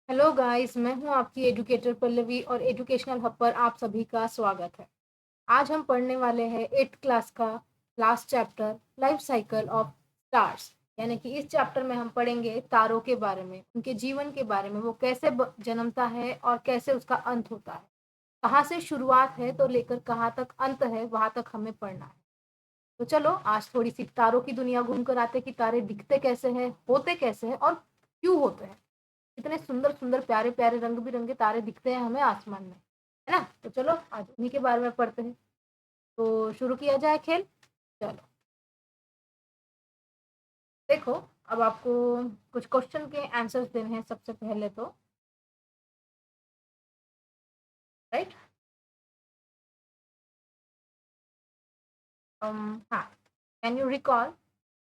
Hello guys, मैं हूं आपकी एजुकेटर पल्लवी और एजुकेशनल हब पर आप सभी का स्वागत है। आज हम पढ़ने वाले हैं 8th क्लास का last chapter life cycle of stars. यानी कि इस चैप्टर में हम पढ़ेंगे तारों के बारे में, उनके जीवन के बारे में, वो कैसे जन्मता है और कैसे उसका अंत होता है, कहाँ से शुरुआत है तो लेकर कहाँ तक अंत है, वहां तक हमें पढ़ना है। तो चलो आज थोड़ी सी तारों की दुनिया घूम कर आते कि तारे दिखते कैसे हैं, होते कैसे हैं और क्यों होते हैं। कितने सुंदर सुंदर प्यारे प्यारे रंग बिरंगे तारे दिखते हैं हमें आसमान में, है ना। तो चलो आज उन्हीं के बारे में पढ़ते हैं। तो शुरू किया जाए खेल। चलो देखो, अब आपको कुछ क्वेश्चन के आंसर्स देने हैं सबसे पहले तो, राइट। हाँ, can you recall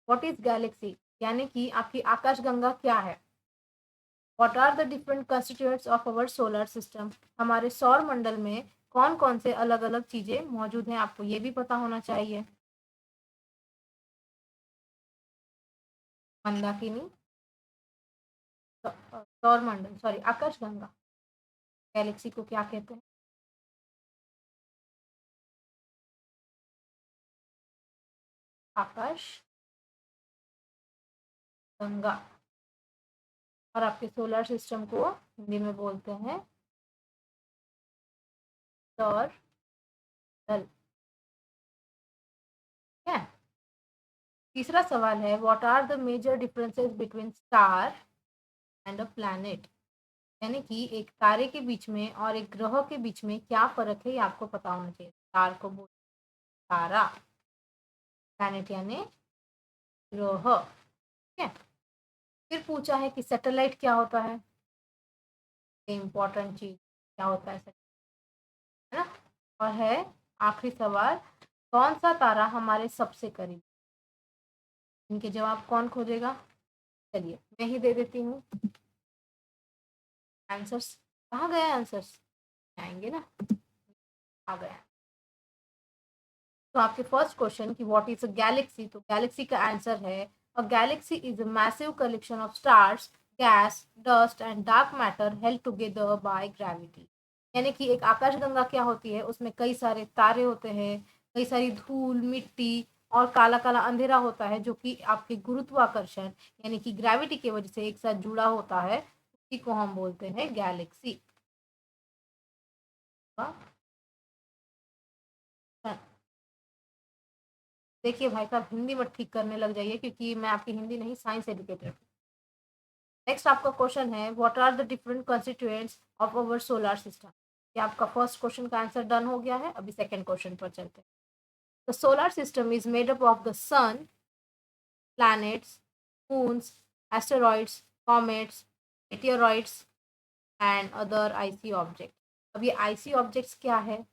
what is galaxy, यानी कि आपकी आकाशगंगा क्या है। What are the different constituents of our solar system, हमारे सौर मंडल में कौन कौन से अलग अलग चीजें मौजूद हैं, आपको ये भी पता होना चाहिए। मंदाकिनी, सौर मंडल, सॉरी आकाशगंगा, गैलेक्सी को क्या कहते हैं। आकाश गंगा। और आपके सोलर सिस्टम को हिंदी में बोलते हैं सौर दल। ठीक है। तीसरा सवाल है, what are the major differences between star and a planet, यानी कि एक तारे के बीच में और एक ग्रह के बीच में क्या फर्क है, ये आपको पता होना चाहिए। स्टार को बोलते हैं तारा, प्लैनेट यानी ग्रह। ठीक है। फिर पूछा है कि सैटेलाइट क्या होता है, इम्पोर्टेंट चीज क्या होता है, है ना। और है आखिरी सवाल, कौन सा तारा हमारे सबसे करीब। इनके जवाब कौन खोजेगा। चलिए मैं ही दे देती हूँ आंसर्स। कहाँ गया आंसर्स, आएंगे ना, आ गया। तो आपके फर्स्ट क्वेश्चन कि व्हाट इज अ गैलेक्सी, तो गैलेक्सी का आंसर है a galaxy is a massive collection of stars, gas, dust and dark matter held together by gravity. यानी कि एक आकाशगंगा क्या होती है, उसमें कई सारे तारे होते हैं, कई सारी धूल मिट्टी और काला काला अंधेरा होता है, जो कि आपके गुरुत्वाकर्षण यानी कि ग्रेविटी की वजह से एक साथ जुड़ा होता है। उसी को हम बोलते हैं गैलेक्सी। देखिए भाई साहब, हिंदी मत ठीक करने लग जाइए, क्योंकि मैं आपकी हिंदी नहीं साइंस एजुकेटर। नेक्स्ट आपका क्वेश्चन है, what are the different constituents of our solar system. ये आपका फर्स्ट क्वेश्चन का आंसर डन हो गया है। अभी सेकंड क्वेश्चन पर चलते हैं। The solar system is made up of the sun, planets, moons, asteroids, comets, meteoroids and other icy objects। अब ये आईसी ऑब्जेक्ट्स क्या है,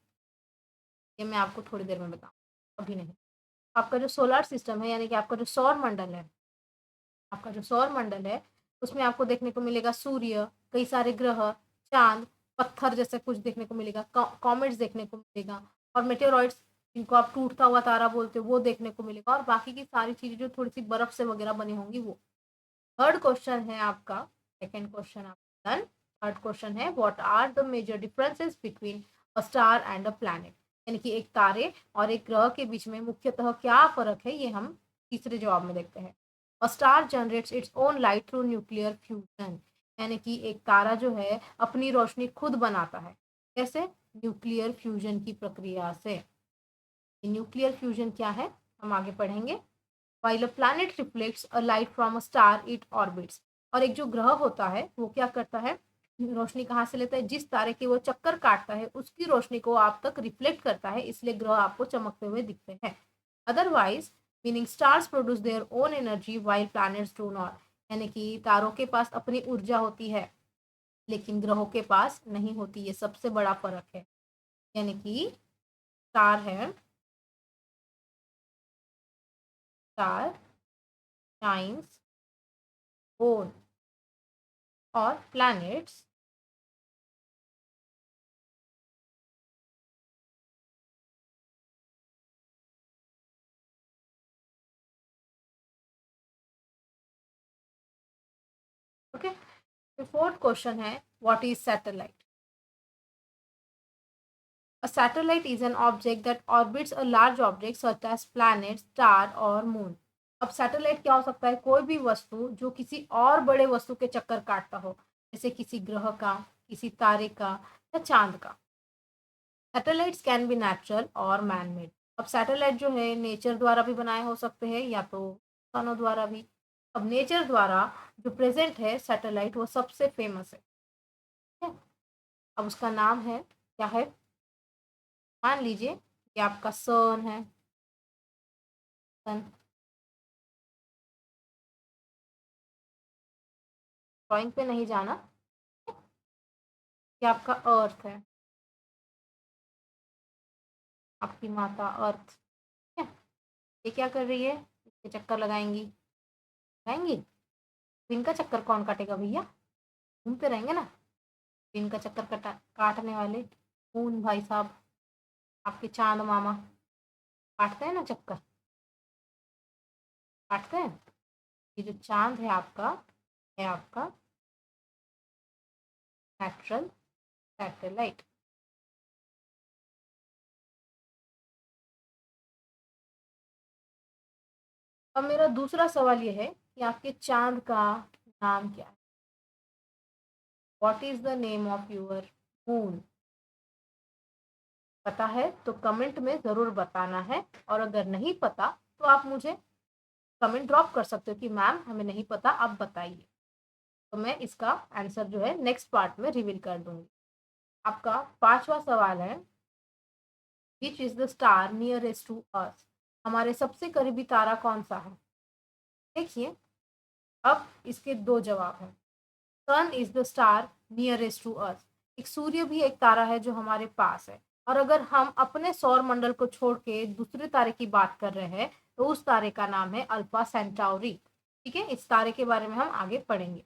ये मैं आपको थोड़ी देर में बताऊँ, अभी नहीं। आपका जो सोलर सिस्टम है, यानी कि आपका जो सौर मंडल है, आपका जो सौर मंडल है, उसमें आपको देखने को मिलेगा सूर्य, कई सारे ग्रह, चांद, पत्थर जैसे कुछ देखने को मिलेगा, कॉमेट्स देखने को मिलेगा, और मेटेरॉइड्स जिनको आप टूटता हुआ तारा बोलते हो वो देखने को मिलेगा, और बाकी की सारी चीजें जो थोड़ी सी बर्फ से वगैरह बनी होंगी वो। थर्ड क्वेश्चन है आपका, सेकंड क्वेश्चन आपका डन। थर्ड क्वेश्चन है, what are the major differences between a star and a planet, यानी कि एक तारे और एक ग्रह के बीच में मुख्यतः क्या फर्क है, ये हम तीसरे जवाब में देखते हैं। A star generates its own light through nuclear fusion, यानी कि एक तारा जो है अपनी रोशनी खुद बनाता है। कैसे, न्यूक्लियर फ्यूजन की प्रक्रिया से। न्यूक्लियर फ्यूजन क्या है हम आगे पढ़ेंगे। While a planet reflects a light from a star, it orbits। और एक जो ग्रह होता है वो क्या करता है, रोशनी कहाँ से लेता है, जिस तारे के वो चक्कर काटता है उसकी रोशनी को आप तक रिफ्लेक्ट करता है, इसलिए ग्रह आपको चमकते हुए दिखते हैं। Otherwise meaning stars produce their own energy while planets do not, यानी कि तारों के पास अपनी ऊर्जा होती है लेकिन ग्रहों के पास नहीं होती, ये सबसे बड़ा फर्क है। यानी कि स्टार है, स्टार शाइन्स ओन, और प्लैनेट्स ओके। तो फोर्थ क्वेश्चन है, what is satellite? A satellite is an object that orbits a large object such as planet, star और moon. अब सैटेलाइट क्या हो सकता है? कोई भी वस्तु जो किसी और बड़े वस्तु के चक्कर काटता हो, जैसे किसी ग्रह का, किसी तारे का या चांद का। सैटेलाइट्स कैन बी नेचुरल और मैन मेड। अब सैटेलाइट जो है नेचर द्वारा भी बनाए हो सकते हैं या तो इंसानों द्वारा भी। अब नेचर द्वारा जो प्रेजेंट है सैटेलाइट वो सबसे फेमस है, ठीक है? अब उसका नाम है क्या है? मान लीजिए ये आपका सन है, सन। ड्राइंग पे नहीं जाना। ये आपका अर्थ है, आपकी माता अर्थ, ठीक है? ये क्या कर रही है? इसके चक्कर लगाएंगी, लगाएंगी। इनका चक्कर कौन काटेगा भैया? घूमते रहेंगे ना। इनका चक्कर काटने वाले मून भाई साहब, आपके चांद मामा काटते हैं ना चक्कर, काटते हैं। ये जो चांद है आपका, है आपका नेचुरल सैटेलाइट। अब मेरा दूसरा सवाल ये है कि आपके चांद का नाम क्या है? What is the name of your moon? पता है तो कमेंट में ज़रूर बताना है, और अगर नहीं पता तो आप मुझे कमेंट ड्रॉप कर सकते हो कि मैम हमें नहीं पता, आप बताइए। तो मैं इसका आंसर जो है नेक्स्ट पार्ट में रिवील कर दूंगी। आपका पांचवा सवाल है, which is the star nearest to Earth? हमारे सबसे करीबी तारा कौन सा है? देखिए, अब इसके दो जवाब हैं। Sun is the star nearest to earth. एक सूर्य भी एक तारा है जो हमारे पास है, और अगर हम अपने सौर मंडल को छोड़ के दूसरे तारे की बात कर रहे हैं तो उस तारे का नाम है अल्फा सेंटाउरी। ठीक है, इस तारे के बारे में हम आगे पढ़ेंगे।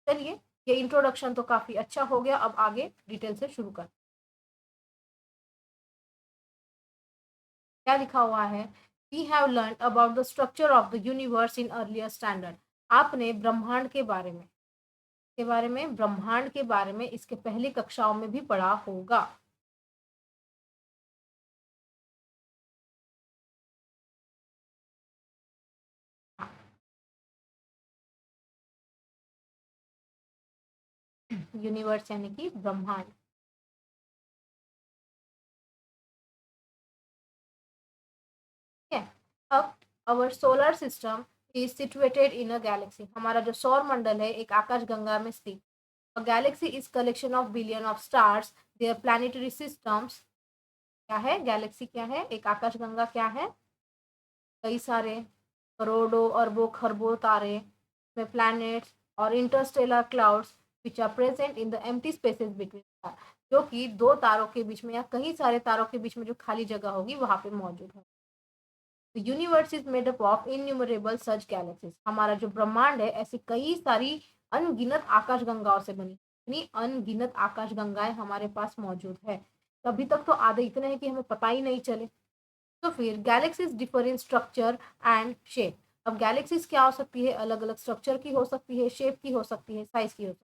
चलिए, ये इंट्रोडक्शन तो काफी अच्छा हो गया, अब आगे डिटेल से शुरू कर। क्या लिखा हुआ है? We have learn about the structure of the universe in earlier standard. आपने ब्रह्मांड के बारे में इसके पहली कक्षाओं में भी पढ़ा होगा। यूनिवर्स यानी कि ब्रह्मांड। ठीक है, अब अवर solar system is situated in a Galaxy. हमारा जो सौर मंडल है एक आकाश गंगा में स्थित। A galaxy is collection of billion of stars, there planetary systems. क्या है गैलेक्सी? क्या है? एक आकाश गंगा क्या है? कई सारे करोड़ों अरबों खरबों तारे में प्लैनेट्स और interstellar clouds which are present in the empty spaces between star. जो कि दो तारों के बीच में या कई सारे तारों के बीच में जो खाली जगह होगी वहां पे मौजूद है। Universe is made up of innumerable such galaxies. हमारा जो ब्रह्मांड है ऐसी कई सारी अनगिनत आकाश गंगाओं से बनी, इतनी अनगिनत आकाश गंगाएं हमारे पास मौजूद है। अभी तक तो आधे इतने हैं कि हमें पता ही नहीं चले। तो फिर galaxies differ in structure and shape. अब गैलेक्सीज क्या हो सकती है? अलग अलग स्ट्रक्चर की हो सकती है, शेप की हो सकती है, साइज की हो सकती है।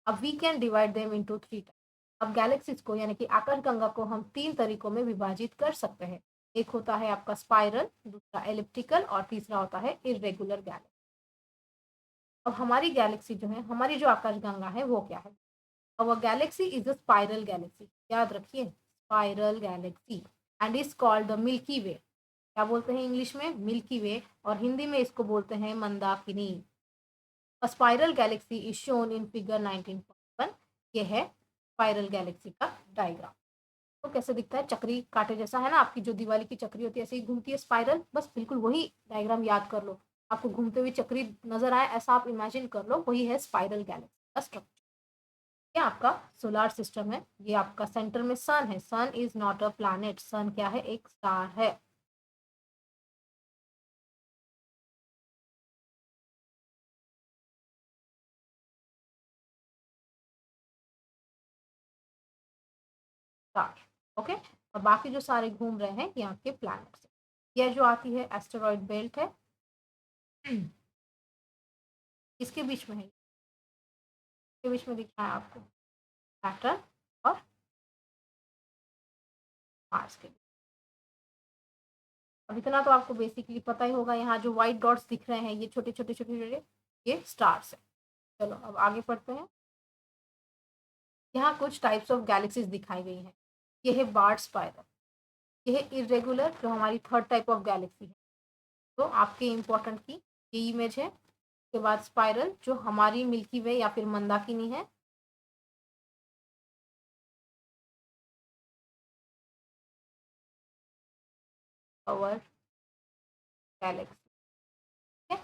अब we can divide them into three type. अब गैलेक्सीज को यानी कि आकाशगंगा को हम तीन तरीकों में विभाजित कर सकते हैं। एक होता है आपका स्पाइरल, दूसरा एलिप्टिकल और तीसरा होता है इरेगुलर गैलेक्सी। अब हमारी गैलेक्सी जो है, हमारी जो आकाशगंगा है वो क्या है? अब galaxy is a spiral galaxy. याद रखिए, spiral galaxy, and is called the Milky Way. क्या बोलते हैं इंग्लिश में? मिल्की वे, और हिंदी में इसको बोलते हैं मंदाकिनी। अ spiral Galaxy is shown in figure 19.1। ये है स्पाइरल गैलेक्सी का डायग्राम। तो कैसे दिखता है? चक्री कांटे जैसा है ना, आपकी जो दिवाली की चक्री होती है ऐसे ही घूमती है स्पाइरल, बस बिल्कुल वही डायग्राम याद कर लो। आपको घूमते हुए चक्री नजर आए ऐसा आप इमेजिन कर लो, वही है स्पाइरल गैलेक्सी का स्ट्रक्चर। ये आपका सोलर सिस्टम है, ये आपका सेंटर में सन है। सन इज नॉट अ प्लैनेट, सन क्या है? एक स्टार है। Star, okay. और बाकी जो सारे घूम रहे हैं ये आपके प्लैनेट्स है। यह जो आती है एस्टेरॉइड बेल्ट है, इसके बीच में है। के बीच में दिख रहा है आपको सैटर्न और मार्स के बीच। अब इतना तो आपको बेसिकली पता ही होगा, यहाँ जो व्हाइट डॉट्स दिख रहे हैं ये छोटे छोटे छोटे छोटे ये स्टार्स हैं। चलो अब आगे पढ़ते हैं। यहाँ कुछ टाइप्स ऑफ गैलेक्सीज दिखाई गई हैं। ये है बार्ट स्पाइरल, ये है इरेगुलर जो हमारी थर्ड टाइप ऑफ गैलेक्सी है। तो आपके इम्पोर्टेंट की ये इमेज है। उसके बाद स्पाइरल जो हमारी मिल्की वे या फिर मंदाकिनी है। और गैलेक्सी, ठीक है।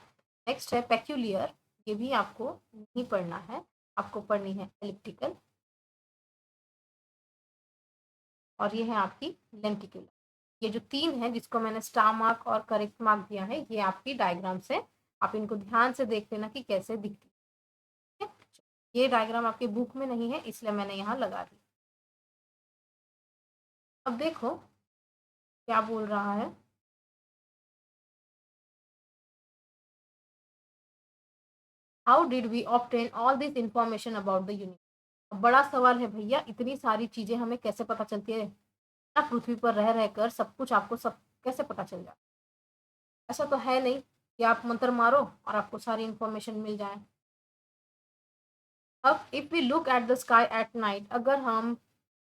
नेक्स्ट है पेक्यूलियर, ये भी आपको नहीं पढ़ना है, आपको पढ़नी है एलिप्टिकल। और ये है आपकी लेंटिकुलर। ये जो तीन है जिसको मैंने स्टार मार्क और करेक्ट मार्क दिया है, ये आपकी डायग्राम से आप इनको ध्यान से देख लेना कि कैसे दिखती है। ये डायग्राम आपके बुक में नहीं है इसलिए मैंने यहाँ लगा दी। अब देखो क्या बोल रहा है। How did we obtain all this information about the universe. बड़ा सवाल है भैया, इतनी सारी चीजें हमें कैसे पता चलती है ना, पृथ्वी पर रह रहकर सब कुछ आपको सब कैसे पता चल जाए। ऐसा तो है नहीं कि आप मंत्र मारो और आपको सारी इंफॉर्मेशन मिल जाए। अब if we look at the sky at night, अगर हम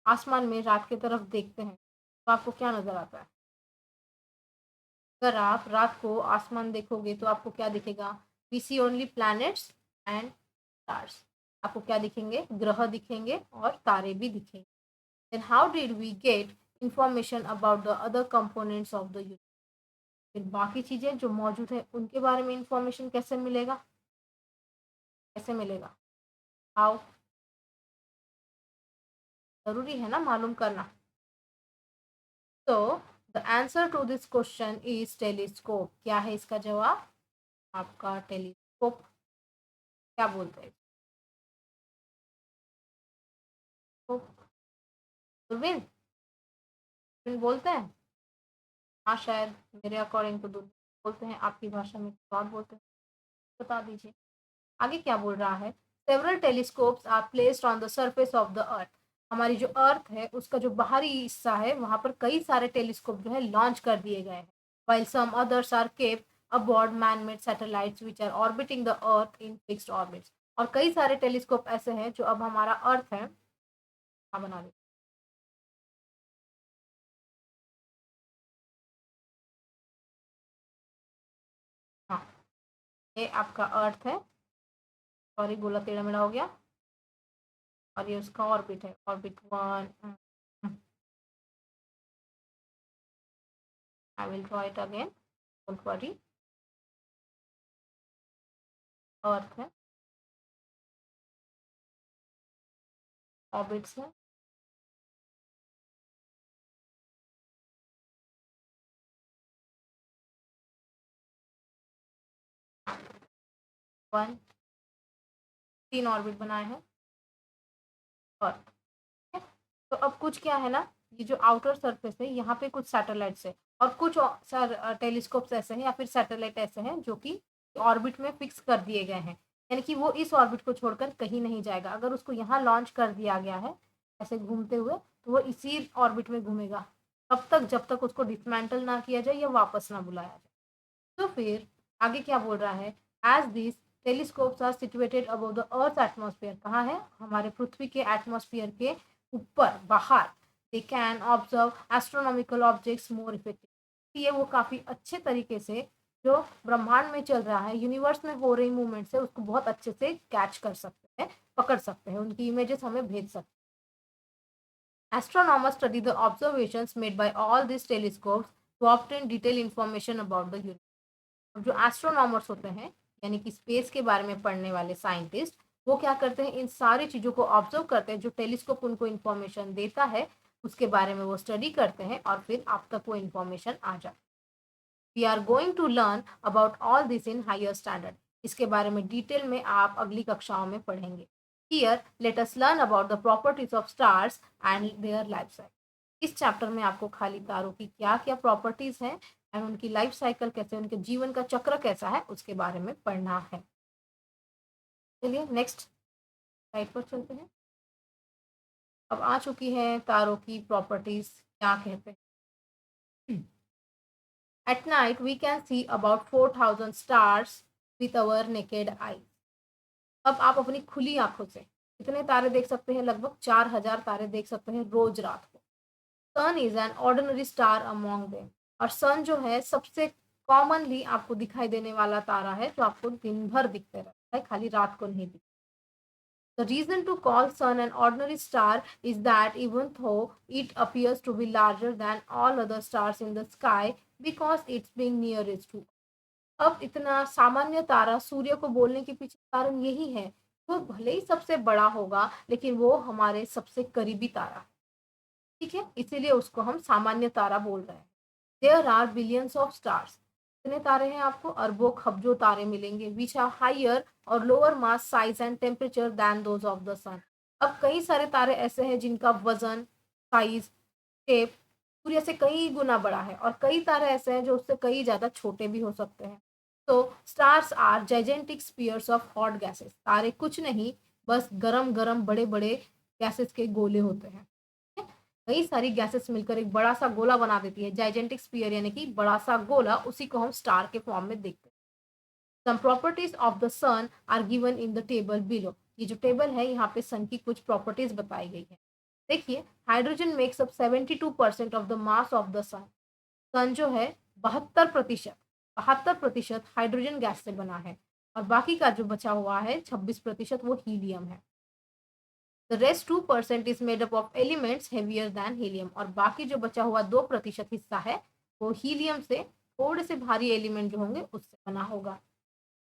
आसमान में रात की तरफ देखते हैं तो आपको क्या नजर आता है। अगर आप रात को आसमान देखोगे तो आपको क्या दिखेगा। We see only planets and stars. आपको क्या दिखेंगे, ग्रह दिखेंगे और तारे भी दिखेंगे। Then how did we get information about the other components of the universe. फिर बाकी चीजें जो मौजूद है उनके बारे में इंफॉर्मेशन कैसे मिलेगा, कैसे मिलेगा। हाउ, जरूरी है ना मालूम करना। तो the answer to this question is telescope. क्या है इसका जवाब, आपका टेलीस्कोप। क्या बोलते हैं, तो दूरबीन, दूरबीन बोलते हैं। हाँ शायद, मेरे अकॉर्डिंग तो दूरबीन बोलते हैं, आपकी भाषा में कुछ और बोलते हैं, बता दीजिए। आगे क्या बोल रहा है। Several telescopes are placed on the surface of the earth. हमारी जो अर्थ है उसका जो बाहरी हिस्सा है वहां पर कई सारे टेलीस्कोप जो है लॉन्च कर दिए गए हैं। while some others are kept aboard man-made satellites which are orbiting the earth in fixed orbits। और कई सारे टेलीस्कोप ऐसे हैं जो अब हमारा अर्थ है, हाँ बना दे। हाँ, ये आपका अर्थ है, सॉरी बोला टेढ़ा मेढ़ा हो गया। और ये उसका ऑर्बिट है, orbit one. I will draw it again, don't worry. Earth है, ऑर्बिट्स है, वन, तीन ऑर्बिट बनाए हैं अर्थ। तो अब कुछ क्या है ना, ये जो आउटर सरफेस है यहाँ पे कुछ सैटेलाइट्स है और कुछ टेलीस्कोप्स ऐसे हैं या फिर सैटेलाइट ऐसे हैं जो कि ऑर्बिट में फिक्स कर दिए गए हैं। यानी कि वो इस ऑर्बिट को छोड़कर कहीं नहीं जाएगा। अगर उसको यहाँ लॉन्च कर दिया गया है ऐसे घूमते हुए तो वो इसी ऑर्बिट में घूमेगा तब तक जब तक उसको डिसमेंटल ना किया जाए या वापस ना बुलाया जाए। तो फिर आगे क्या बोल रहा है। As this telescopes are situated above the earth atmosphere, कहाँ है, हमारे पृथ्वी के एटमॉस्फेयर के ऊपर बाहर। They can observe astronomical objects more effective. ये वो काफ़ी अच्छे तरीके से जो ब्रह्मांड में चल रहा है, यूनिवर्स में हो रही मूवमेंट से उसको बहुत अच्छे से कैच कर सकते हैं, पकड़ सकते हैं, उनकी इमेजेस हमें भेज सकते हैं। Astronomers study the observations made by all these telescopes to obtain detailed information about the universe। जो एस्ट्रोनॉमर्स होते हैं यानी कि स्पेस के बारे में पढ़ने वाले साइंटिस्ट, वो क्या करते हैं, इन सारी चीज़ों को ऑब्जर्व करते हैं। जो टेलीस्कोप उनको इन्फॉर्मेशन देता है उसके बारे में वो स्टडी करते हैं और फिर आप तक वो इन्फॉर्मेशन आ जाए। We are going to learn about all this in higher standard. इसके बारे में डिटेल में आप अगली कक्षाओं में पढ़ेंगे। Here let us learn about the properties of stars and their life cycle. इस चैप्टर में आपको खाली तारों की क्या क्या प्रॉपर्टीज हैं एंड उनकी लाइफ साइकिल कैसे, उनके जीवन का चक्र कैसा है उसके बारे में पढ़ना है। चलिए नेक्स्ट साइड पर चलते हैं। अब आ चुकी है तारों की प्रॉपर्टीज, क्या कहते हैं। At night we can see about 4000 stars with our naked eye. अब आप अपनी खुली आंखों से कितने तारे देख सकते हैं? लगभग 4000 तारे देख सकते हैं रोज रात को। Sun is an ordinary star among them. और सन जो है सबसे कॉमनली आपको दिखाई देने वाला तारा है, जो आपको दिन भर दिखते रहता है, खाली रात को नहीं दिखता। The reason to call Sun an ordinary star is that even though it appears to be larger than all other stars in the sky, because it's being nearest to। अब इतना सामान्य तारा सूर्य को बोलने के पीछे कारण यही है, वो भले ही सबसे बड़ा होगा लेकिन वो हमारे सबसे करीबी तारा है। ठीक है, इसीलिए उसको हम सामान्य तारा बोल रहे हैं। There are billions of stars. कितने तारे हैं? आपको अरबों खबजों तारे मिलेंगे। Which have higher or lower mass size and temperature than those of the sun. अब कई सारे तारे ऐसे हैं जिनका वजन, साइज, शेप सूर्य से कई गुना बड़ा है, और कई तारे ऐसे हैं जो उससे कई ज्यादा छोटे भी हो सकते हैं। तो stars are gigantic spheres of hot gases. तारे कुछ नहीं, बस गरम गरम बड़े बड़े गैसेस के गोले होते हैं। कई सारी गैसेस मिलकर एक बड़ा सा गोला बना देती है, जाइजेंटिक स्पीयर यानी कि बड़ा सा गोला, उसी को हम स्टार के फॉर्म में देखते हैं। Some properties of the sun are given in the table below. ये जो टेबल है यहाँ पे सन की कुछ प्रॉपर्टीज बताई गई है। देखिए, hydrogen makes up 72% of the mass of the sun. Sun जो है 72% हाइड्रोजन गैस से बना है, और बाकी का जो बचा हुआ है 26% वो हीलियम है। The rest 2% is made up of elements heavier than helium. और बाकी जो बचा हुआ 2% हिस्सा है वो हीलियम से थोड़े से भारी एलिमेंट जो होंगे उससे बना होगा।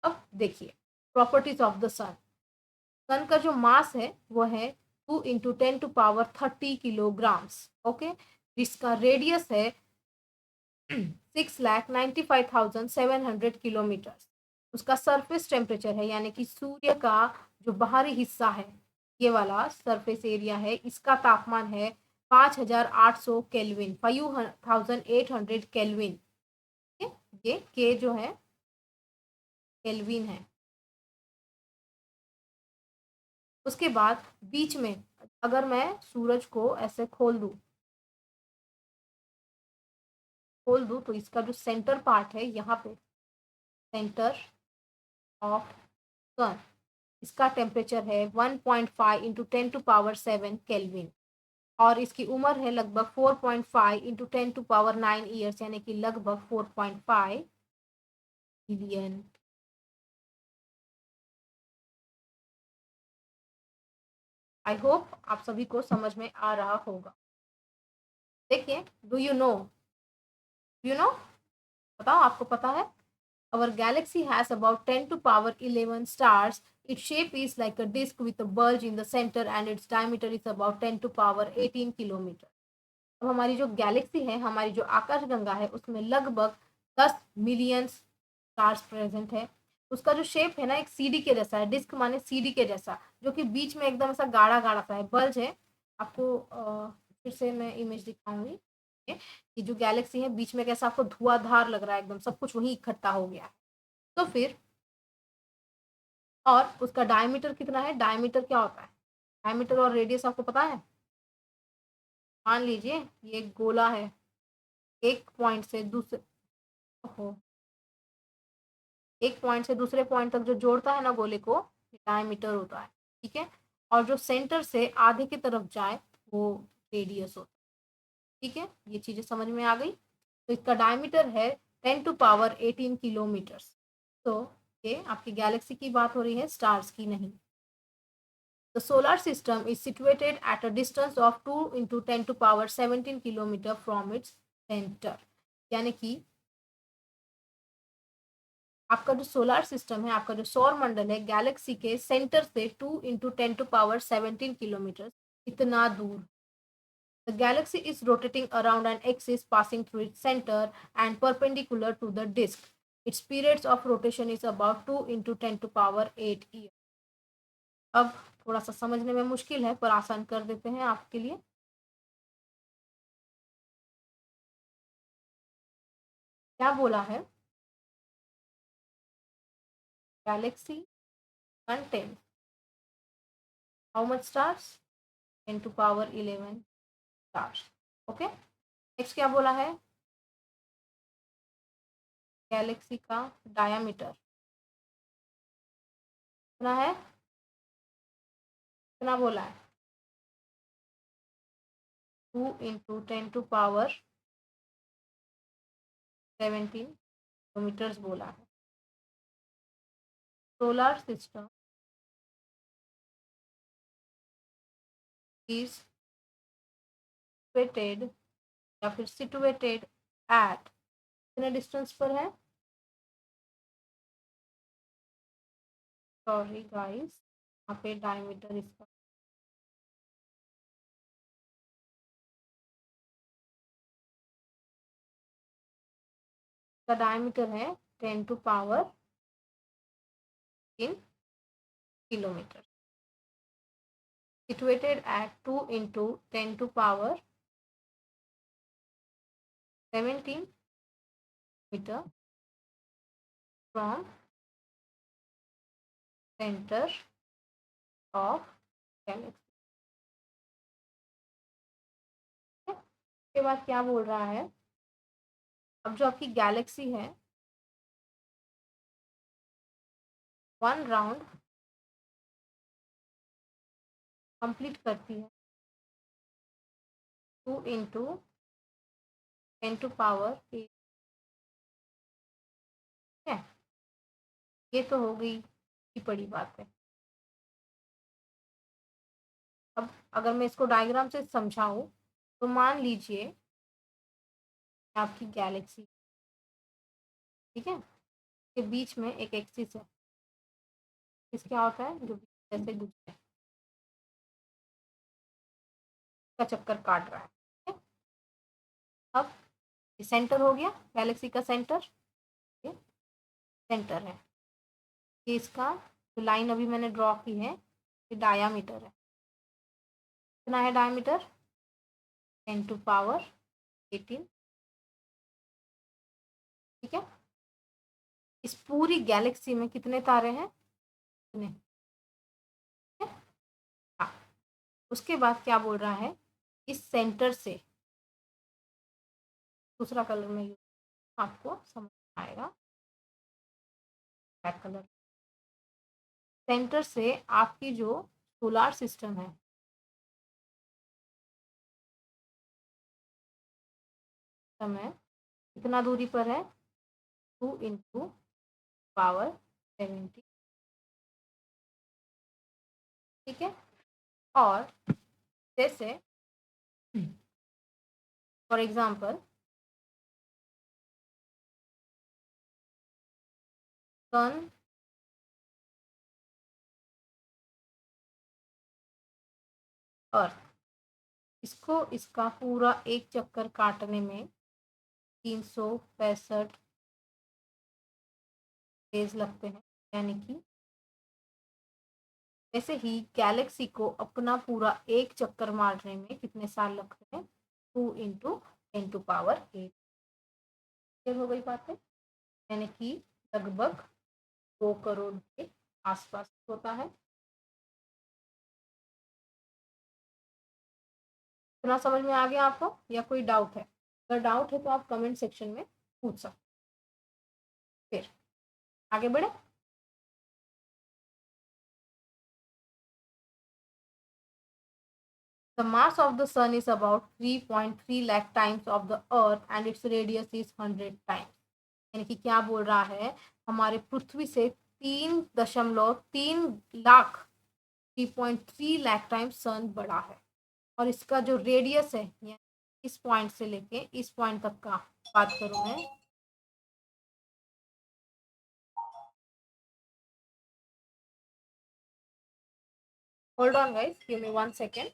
अब देखिए प्रॉपर्टीज ऑफ द सन। सन का जो मास है वो है 2 × 10⁻³ किलोग्राम्स। ओके, जिसका रेडियस है 6,95,700 किलोमीटर। उसका सरफेस टेम्परेचर है, यानी कि सूर्य का जो बाहरी हिस्सा है, ये वाला सरफेस एरिया है, इसका तापमान है 5800 केल्विन, 5800 केल्विन। ये के जो है केल्विन है। उसके बाद बीच में अगर मैं सूरज को ऐसे खोल दूं तो इसका जो सेंटर पार्ट है यहाँ पे, सेंटर ऑफ सन, इसका टेम्परेचर है 1.5 × 10⁻7 केल्विन। और इसकी उम्र है लगभग 4.5 × 10⁻9 ईयर्स, यानी कि लगभग 4.5 बिलियन। आई होप आप सभी को समझ में आ रहा होगा। देखिए, डू यू नो बताओ, आपको पता है? Our galaxy has about 10⁻11 stars. Its shape is like a disk with a bulge in the center and its diameter is about 10⁻18 kilometre. अब हमारी जो गैलेक्सी है, हमारी जो आकाशगंगा है, उसमें लगभग 10 मिलियन स्टार्स प्रेजेंट है। उसका जो शेप है ना, एक सीडी के जैसा है। डिस्क माने सीडी के जैसा, जो कि बीच में एकदम ऐसा गाढ़ा गाढ़ा सा है, बल्ज है। आपको फिर से मैं इमेज दिखाऊंगी। ये जो गैलेक्सी है बीच में कैसा आपको धुआंधार लग रहा है, एकदम सब कुछ वहीं इकट्ठा हो गया है। तो फिर और उसका डायमीटर कितना है? डायमीटर क्या होता है? डायमीटर और रेडियस आपको पता है? मान लीजिए ये एक गोला है, एक पॉइंट से दूसरे ओहो एक पॉइंट से दूसरे पॉइंट तक जो जोड़ता है ना गोले को, डायमीटर होता है। ठीक है, और जो सेंटर से आधे की तरफ जाए वो रेडियस होता है। ठीक है, ये चीजें समझ में आ गई। तो इसका डायमीटर है 10⁻18 किलोमीटर। तो ये आपकी गैलेक्सी की बात हो रही है, स्टार्स की नहीं। The solar system is situated at a distance of 2 × 10⁻17 kilometre from its center। यानी कि आपका जो सोलर सिस्टम है, आपका जो सौर मंडल है, गैलेक्सी के सेंटर से 2 × 10⁻17 किलोमीटर इतना दूर। The galaxy is rotating around an axis passing through its center and perpendicular to the disk. Its periods of rotation is about 2 × 10⁸ years। अब थोड़ा सा समझने में मुश्किल है, पर आसान कर देते हैं आपके लिए। क्या बोला है? Galaxy contains how much stars? 10⁻11 stars. Okay, next क्या बोला है? गैलेक्सी का डायामीटर कितना है? कितना बोला है? 2 × 10⁻17 किलोमीटर्स बोला है। सोलर सिस्टम इज सिचुएटेड या फिर सिचुएटेड एट कितने डिस्टेंस पर है? सॉरी गाइस, यहाँ पे डायमीटर इसका डायमीटर है 10⁻in kilometre. situated at 2 × 10⁻17 meter from center of galaxy। के बाद क्या बोल रहा है? अब जो आपकी गैलेक्सी है, 1 राउंड कंप्लीट करती है 2 × 10⁻8। है, ये तो हो गई की बड़ी बात है। अब अगर मैं इसको डायग्राम से समझाऊं तो मान लीजिए आपकी गैलेक्सी, ठीक है, के बीच में एक एक्सिस है। इस क्या होता है? जो जैसे गुजरे का चक्कर काट रहा है, ठीक है? अब सेंटर हो गया, गैलेक्सी का सेंटर, ये सेंटर है। ये इसका जो लाइन अभी मैंने ड्रॉ की है, ये डायामीटर है। कितना है डायामीटर? 10⁻18। ठीक है, इस पूरी गैलेक्सी में कितने तारे हैं? कितने? हाँ, उसके बाद क्या बोल रहा है? इस सेंटर से, दूसरा कलर में यूज आपको समझ आएगा, ब्लैक कलर। सेंटर से आपकी जो सोलार सिस्टम है, कितना दूरी पर है? 2 × 10⁻17। ठीक है, और जैसे फॉर एग्जांपल सन अर्थ, इसको इसका पूरा एक चक्कर काटने में 365 डेज लगते हैं। यानी कि वैसे ही गैलेक्सी को अपना पूरा एक चक्कर मारने में कितने साल लगते हैं? 2 × 10⁻8। क्लियर हो गई बात है? यानी कि लगभग 2 करोड़ के आसपास होता है। इतना समझ में आ गया आपको या कोई डाउट है? अगर डाउट है तो आप कमेंट सेक्शन में पूछ सकते। फिर आगे बढ़े। The mass of the sun is about 3.3 lakh times of the earth and its radius is 100 times। यानी कि क्या बोल रहा है? हमारे पृथ्वी से 3.3 लाख 3.3 लाख टाइम्स सन बड़ा है, और इसका जो रेडियस है, इस पॉइंट से लेके इस पॉइंट तक का बात करूं मैं, hold on guys, give me 1 second.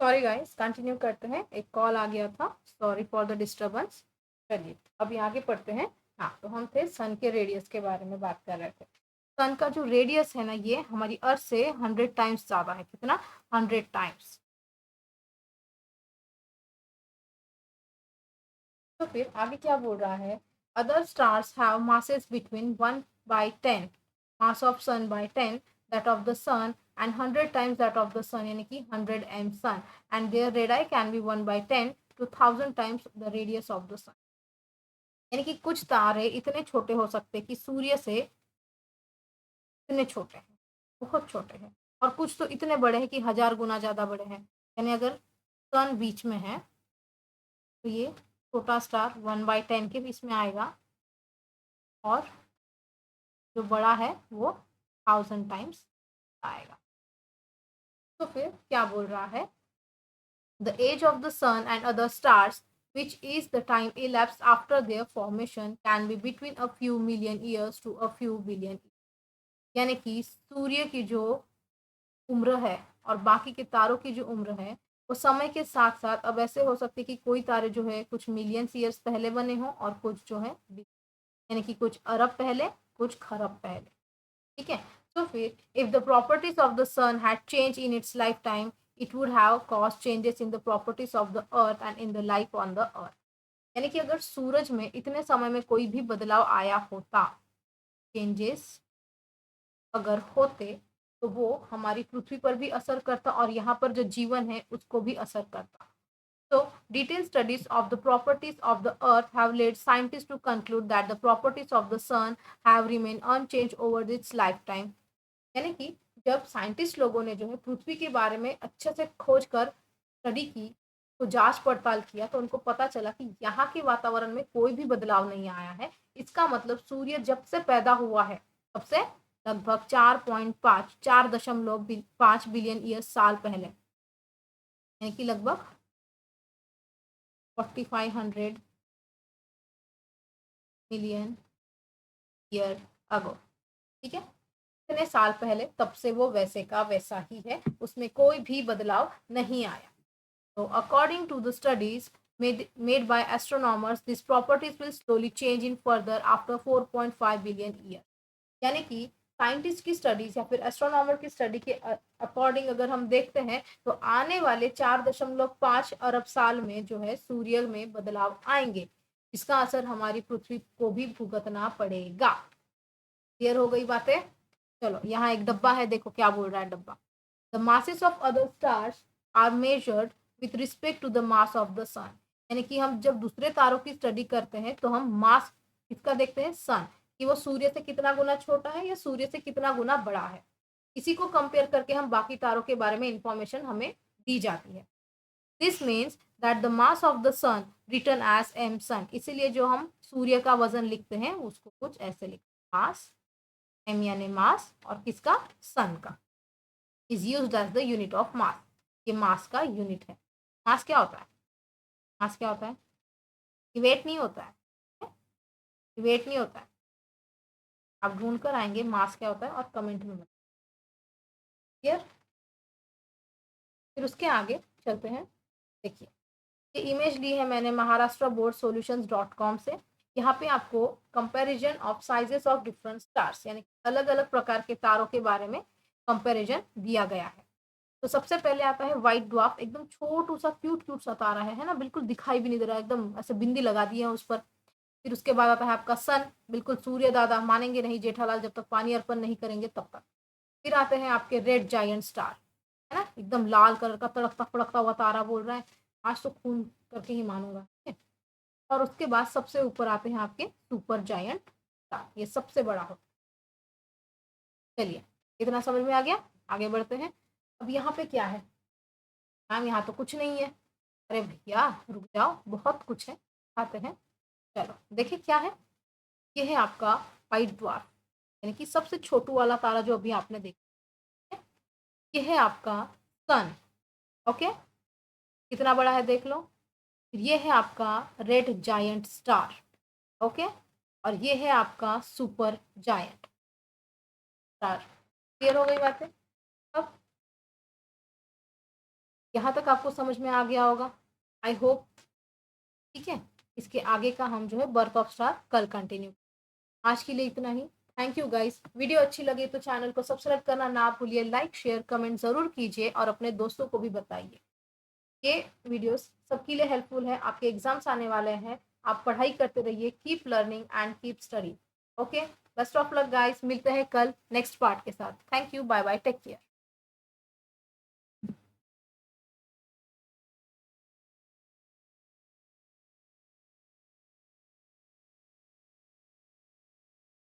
Sorry guys, continue करते हैं, एक कॉल आ गया था, सॉरी फॉर द डिस्टरबेंस। चलिए अभी आगे पढ़ते हैं। हाँ, तो हम थे सन के रेडियस के बारे में बात कर रहे थे। सन का जो रेडियस है ना, ये हमारी अर्थ से 100 टाइम्स ज़्यादा है। कितना? 100 टाइम्स। तो फिर आगे क्या बोल रहा है? Other stars have masses between 1/10, mass of sun by 10 that of the sun, and 100 times that of the sun, यानी कि 100 m sun, and there radii can be 1/10 to 1000 times the radius of the sun. यानी कि कुछ तारे इतने छोटे हो सकते हैं कि सूर्य से इतने छोटे हैं, बहुत छोटे हैं। और कुछ तो इतने बड़े हैं कि 1000 गुना ज़्यादा बड़े हैं। यानी अगर सन बीच में है तो ये छोटा स्टार 1/10 के बीच में आएगा, और जो बड़ा है वो 1000 टाइम्स आएगा। तो फिर क्या बोल रहा है? The age of the sun and other stars which is the time elapsed after their formation can be between a few million years to a few billion years। यानी कि सूर्य की जो उम्र है और बाकी के तारों की जो उम्र है, वो समय के साथ साथ अब ऐसे हो सकती है कि कोई तारे जो है कुछ मिलियंस ईयर्स पहले बने हों, और कुछ जो है यानी कि कुछ अरब पहले, कुछ खरब पहले। ठीक है। तो फिर if the properties of the sun had change in its life time, it would have cause changes in the properties of the earth and in the life on the earth. यानी कि अगर सूरज में इतने समय में कोई भी बदलाव आया होता, चेंजेस अगर होते, तो वो हमारी पृथ्वी पर भी असर करता, और यहाँ पर जो जीवन है उसको भी असर करता। So, detailed studies of the properties of the Earth have led scientists to conclude that the properties of the Sun have remained unchanged over its lifetime। यानी कि जब साइंटिस्ट लोगों ने जो है पृथ्वी के बारे में अच्छे से खोज कर स्टडी की, तो जांच पड़ताल किया, तो उनको पता चला कि यहाँ के वातावरण में कोई भी बदलाव नहीं आया है। इसका मतलब सूर्य जब से पैदा हुआ है तब से लगभग 4.5 बिलियन ईयर साल पहले, यानी कि लगभग 4500 मिलियन ईयर अगो। ठीक है, इतने साल पहले, तब से वो वैसे का वैसा ही है, उसमें कोई भी बदलाव नहीं आया। तो according to the studies made by astronomers, these properties will slowly change in further after 4.5 billion years। यानी कि साइंटिस्ट की स्टडीज या फिर एस्ट्रोनॉमर की स्टडी के अकॉर्डिंग अगर हम देखते हैं, तो आने वाले 4.5 अरब साल में जो है सूर्य में बदलाव आएंगे, इसका असर हमारी पृथ्वी को भी भुगतना पड़ेगा। क्लियर हो गई बातें? चलो, यहाँ एक डब्बा है, देखो क्या बोल रहा है डब्बा। The masses of other stars are measured with respect to the mass of the sun. यानी कि हम जब दूसरे तारों की स्टडी करते हैं तो हम मास किसका देखते हैं? सन, कि वो सूर्य से कितना गुना छोटा है या सूर्य से कितना गुना बड़ा है। इसी को कंपेयर करके हम बाकी तारों के बारे में इंफॉर्मेशन हमें दी जाती है। This means that the mass of the sun return as M sun. इसीलिए जो हम सूर्य का वजन लिखते हैं उसको कुछ ऐसे लिखते हैं, मास, एम यानी मास, और किसका? सन का, is used as the unit of mass. ये मास का यूनिट है। मास क्या होता है? मास क्या होता है? ये वेट नहीं होता है, वेट नहीं होता है। आप ढूंढ कर आएंगे मास क्या होता है और कमेंट में बताइए। क्लियर? फिर उसके आगे चलते हैं। देखिए, ये इमेज ली है मैंने महाराष्ट्र बोर्ड solutions.com से। यहाँ पे आपको comparison of sizes of different stars, यानी अलग अलग प्रकार के तारों के बारे में कंपैरिजन दिया गया है। तो सबसे पहले आता है व्हाइट ड्वार्फ, एकदम छोटू सा क्यूट क्यूट सा तारा है ना, बिल्कुल दिखाई भी नहीं दे रहा, एकदम ऐसे बिंदी लगा दी है उस पर। फिर उसके बाद आता है आपका सन, बिल्कुल सूर्य दादा, मानेंगे नहीं जेठालाल जब तक पानी अर्पण नहीं करेंगे तब तक। फिर आते हैं आपके रेड जायंट स्टार, है ना, एकदम लाल कलर का तड़कता फड़कता हुआ तारा, बोल रहा है आज तो खून करके ही मानूंगा। ठीक है? और उसके बाद सबसे ऊपर आते हैं आपके सुपर जायंट स्टार, ये सबसे बड़ा होता है। चलिए, इतना समझ में आ गया? आगे बढ़ते हैं। अब यहाँ पे क्या है? मैम यहाँ तो कुछ नहीं है। अरे भैया रुक जाओ, बहुत कुछ है, आते हैं। चलो देखिए क्या है। ये है आपका व्हाइट ड्वार्फ, यानी कि सबसे छोटू वाला तारा जो अभी आपने देखा है। ये है आपका सन। ओके, कितना बड़ा है देख लो। ये है आपका रेड जायंट स्टार। ओके, और ये है आपका सुपर जायंट स्टार। क्लियर हो गई बातें? अब यहाँ तक आपको समझ में आ गया होगा, आई होप। ठीक है, इसके आगे का हम जो है बर्थ ऑफ स्टार कल कंटिन्यू। आज के लिए इतना ही। Thank you guys. वीडियो अच्छी लगी तो चैनल को सब्सक्राइब करना ना भूलिए, लाइक शेयर कमेंट ज़रूर कीजिए और अपने दोस्तों को भी बताइए। ये वीडियोस सबके लिए हेल्पफुल है, आपके एग्जाम्स आने वाले हैं, आप पढ़ाई करते रहिए, keep learning and keep study. Okay, best of luck guys, मिलते हैं कल नेक्स्ट पार्ट के साथ। Thank you, bye bye, take care.